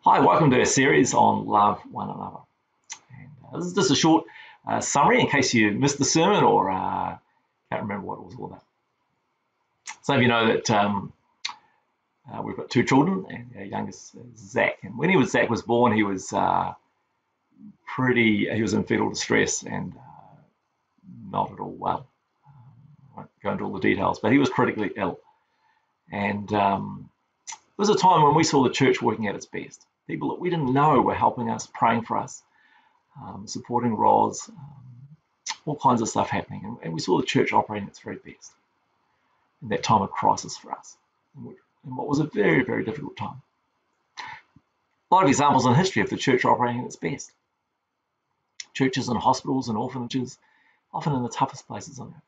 Hi, welcome to a series on love one another. And, this is just a short summary in case you missed the sermon or can't remember what it was all about. Some of you know that we've got two children, and our youngest is Zach. And when Zach was born, he was he was in fetal distress and not at all well. I won't go into all the details, but he was critically ill. And it was a time when we saw the church working at its best. People that we didn't know were helping us, praying for us, supporting Roz, all kinds of stuff happening. And we saw the church operating at its very best in that time of crisis for us, in what was a very, very difficult time. A lot of examples in history of the church operating at its best. Churches and hospitals and orphanages, often in the toughest places on earth.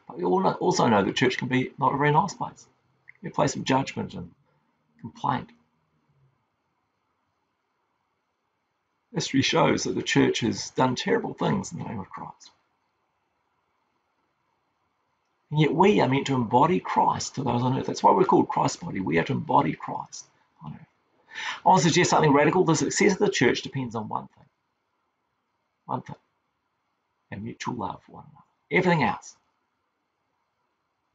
But we all also know that church can be not a very nice place, a place of judgment and complaint. History shows that the church has done terrible things in the name of Christ. And yet we are meant to embody Christ to those on earth. That's why we're called Christ's body. We are to embody Christ on earth. I want to suggest something radical. The success of the church depends on one thing. One thing. And mutual love for one another. Everything else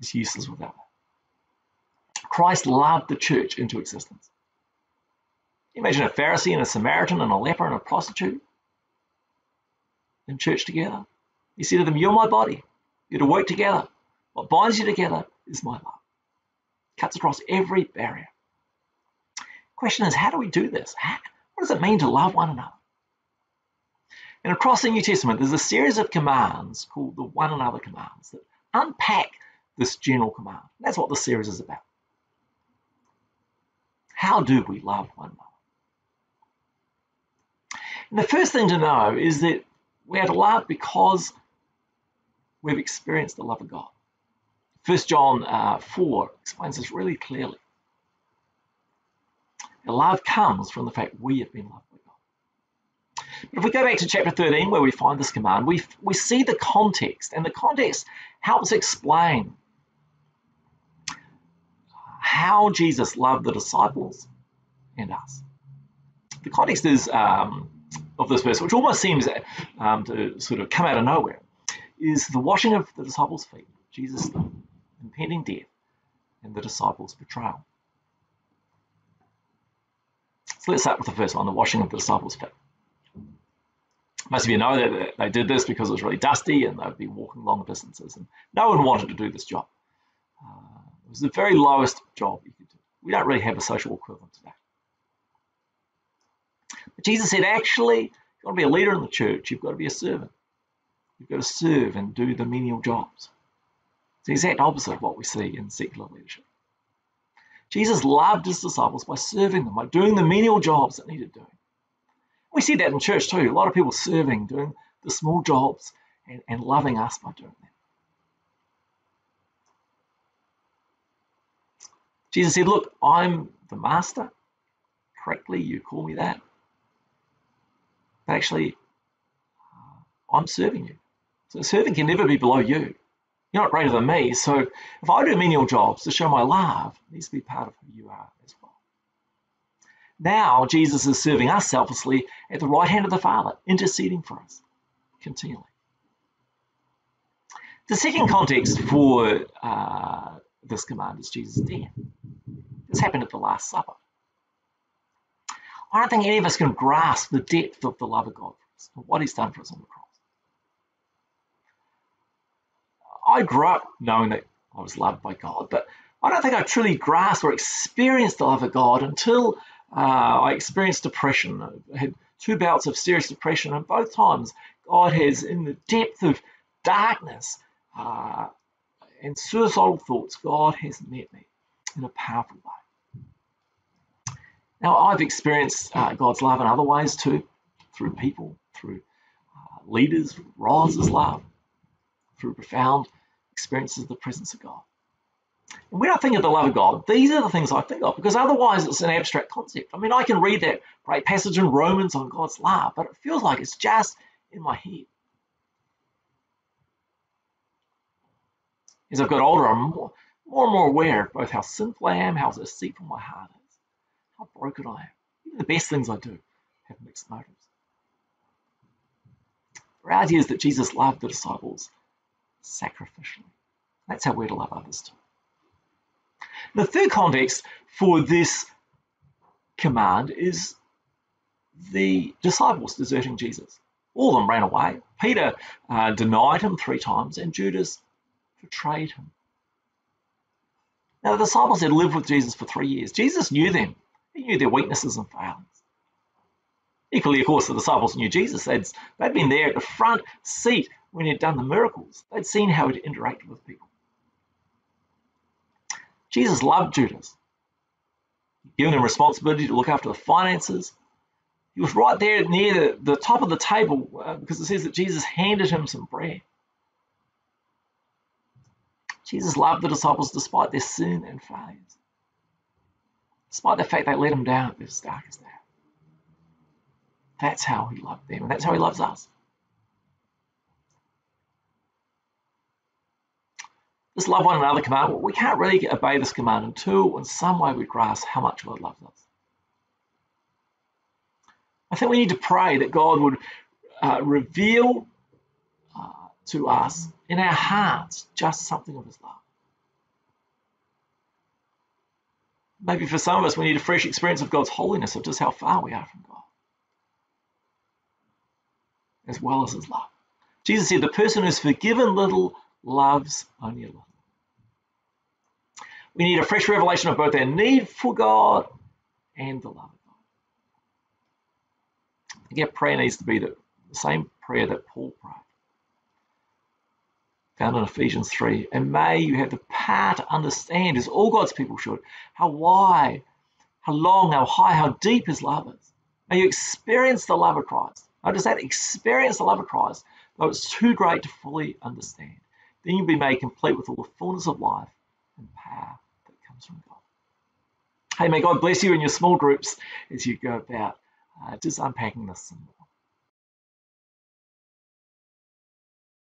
is useless without it. Christ loved the church into existence. Imagine a Pharisee and a Samaritan and a leper and a prostitute in church together. He said to them, "You're my body. You're to work together. What binds you together is my love." Cuts across every barrier. Question is, how do we do this? What does it mean to love one another? And across the New Testament, there's a series of commands called the one another commands that unpack this general command. That's what the series is about. How do we love one another? And the first thing to know is that we are to love because we've experienced the love of God. 1 John 4 explains this really clearly. The love comes from the fact we have been loved by God. But if we go back to chapter 13 where we find this command, we see the context, and the context helps explain how Jesus loved the disciples and us. The context is of this verse, which almost seems to sort of come out of nowhere, is the washing of the disciples' feet, Jesus' impending death, and the disciples' betrayal. So let's start with the first one, the washing of the disciples' feet. Most of you know that they did this because it was really dusty and they'd be walking long distances, and no one wanted to do this job. It was the very lowest job you could do. We don't really have a social equivalent today. But Jesus said, actually, if you want to be a leader in the church, you've got to be a servant. You've got to serve and do the menial jobs. It's the exact opposite of what we see in secular leadership. Jesus loved his disciples by serving them, by doing the menial jobs that needed doing. We see that in church too. A lot of people serving, doing the small jobs and loving us by doing that. Jesus said, look, I'm the master. Correctly, you call me that. But actually, I'm serving you. So serving can never be below you. You're not greater than me. So if I do menial jobs to show my love, it needs to be part of who you are as well. Now, Jesus is serving us selflessly at the right hand of the Father, interceding for us continually. The second context for this command is Jesus' death. This happened at the Last Supper. I don't think any of us can grasp the depth of the love of God for us, or what he's done for us on the cross. I grew up knowing that I was loved by God, but I don't think I truly grasped or experienced the love of God until I experienced depression. I had 2 bouts of serious depression, and both times God has, in the depth of darkness and suicidal thoughts, God has met me in a powerful way. Now, I've experienced God's love in other ways too, through people, through leaders, Roz's love, through profound experiences of the presence of God. And when I think of the love of God, these are the things I think of, because otherwise it's an abstract concept. I mean, I can read that great passage in Romans on God's love, but it feels like it's just in my head. As I've got older, I'm more and more aware of both how sinful I am, how deceitful my heart is, how broken I am. Even the best things I do have mixed motives. The reality is that Jesus loved the disciples sacrificially. That's how we're to love others too. The third context for this command is the disciples deserting Jesus. All of them ran away. Peter denied him 3 times, and Judas betrayed him. Now, the disciples had lived with Jesus for 3 years. Jesus knew them. He knew their weaknesses and failings. Equally, of course, the disciples knew Jesus. They'd been there at the front seat when he'd done the miracles. They'd seen how he'd interacted with people. Jesus loved Judas. He'd given him responsibility to look after the finances. He was right there near the top of the table because it says that Jesus handed him some bread. Jesus loved the disciples despite their sin and failures, despite the fact they let him down at his darkest hour. That's how he loved them, and that's how he loves us. This love one another command, we can't really obey this command until in some way we grasp how much God loves us. I think we need to pray that God would reveal to us in our hearts just something of his love. Maybe for some of us, we need a fresh experience of God's holiness, of just how far we are from God, as well as his love. Jesus said, the person who's forgiven little loves only a little. We need a fresh revelation of both our need for God and the love of God. I think our prayer needs to be the same prayer that Paul prayed, found in Ephesians 3. And may you have the power to understand, as all God's people should, how wide, how long, how high, how deep his love is. May you experience the love of Christ. Notice that, experience the love of Christ, though it's too great to fully understand. Then you'll be made complete with all the fullness of life and power that comes from God. Hey, may God bless you in your small groups as you go about just unpacking this some more.